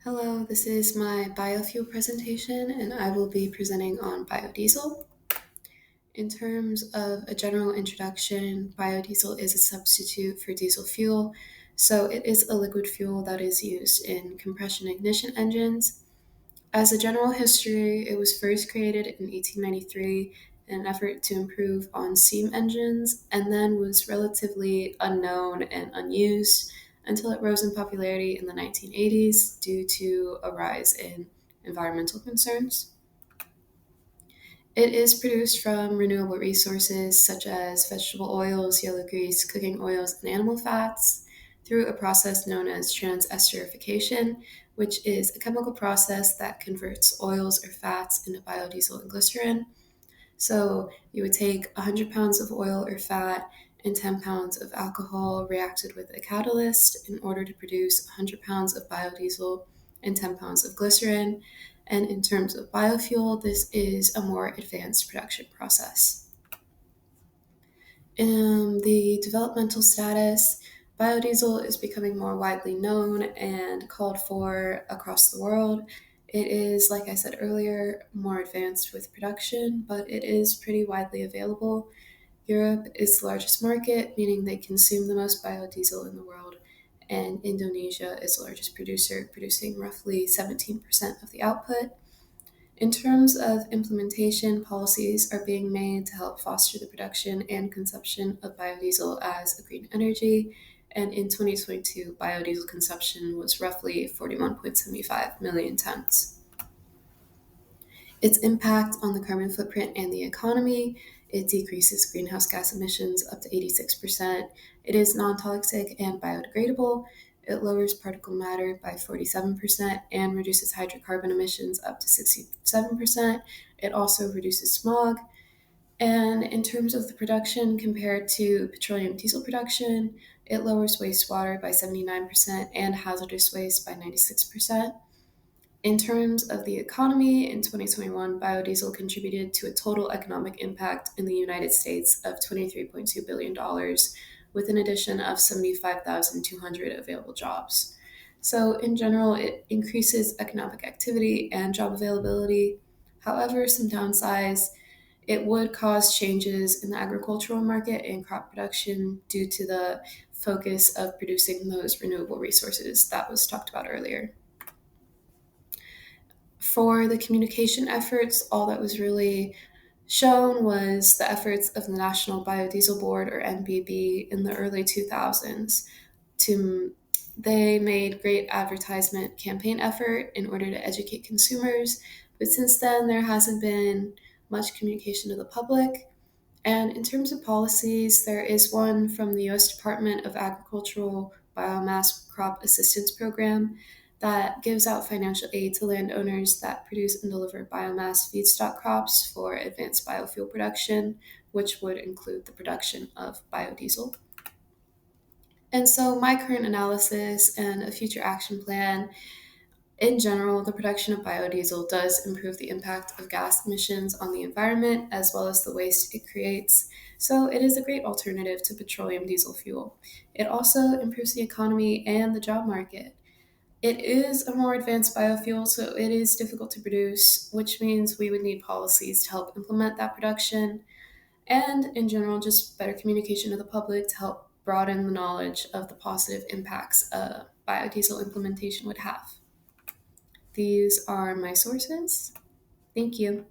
Hello, this is my biofuel presentation, and I will be presenting on biodiesel. In terms of a general introduction, biodiesel is a substitute for diesel fuel, so it is a liquid fuel that is used in compression ignition engines. As a general history, it was first created in 1893 in an effort to improve on steam engines and then was relatively unknown and unused until it rose in popularity in the 1980s due to a rise in environmental concerns. It is produced from renewable resources such as vegetable oils, yellow grease, cooking oils, and animal fats through a process known as transesterification, which is a chemical process that converts oils or fats into biodiesel and glycerin. So you would take 100 pounds of oil or fat and 10 pounds of alcohol reacted with a catalyst in order to produce 100 pounds of biodiesel and 10 pounds of glycerin. And in terms of biofuel, this is a more advanced production process. In the developmental status, biodiesel is becoming more widely known and called for across the world. It is, like I said earlier, more advanced with production, but it is pretty widely available. Europe is the largest market, meaning they consume the most biodiesel in the world, and Indonesia is the largest producer, producing roughly 17% of the output. In terms of implementation, policies are being made to help foster the production and consumption of biodiesel as a green energy. And in 2022, biodiesel consumption was roughly 41.75 million tons. Its impact on the carbon footprint and the economy: it decreases greenhouse gas emissions up to 86%. It is non toxic and biodegradable. It lowers particle matter by 47% and reduces hydrocarbon emissions up to 67%. It also reduces smog. And in terms of the production compared to petroleum diesel production, it lowers wastewater by 79% and hazardous waste by 96%. In terms of the economy, in 2021, biodiesel contributed to a total economic impact in the United States of $23.2 billion, with an addition of 75,200 available jobs. So, in general, it increases economic activity and job availability. However, some downsides: it would cause changes in the agricultural market and crop production due to the focus of producing those renewable resources that was talked about earlier. For the communication efforts, all that was really shown was the efforts of the National Biodiesel Board, or NBB, in the early 2000s. They made great advertisement campaign effort in order to educate consumers, but since then there hasn't been much communication to the public. And in terms of policies, there is one from the U.S. Department of Agricultural Biomass Crop Assistance Program that gives out financial aid to landowners that produce and deliver biomass feedstock crops for advanced biofuel production, which would include the production of biodiesel. And so, my current analysis and a future action plan: in general, the production of biodiesel does improve the impact of gas emissions on the environment as well as the waste it creates. So it is a great alternative to petroleum diesel fuel. It also improves the economy and the job market. It is a more advanced biofuel, so it is difficult to produce, which means we would need policies to help implement that production. And in general, just better communication to the public to help broaden the knowledge of the positive impacts biodiesel implementation would have. These are my sources. Thank you.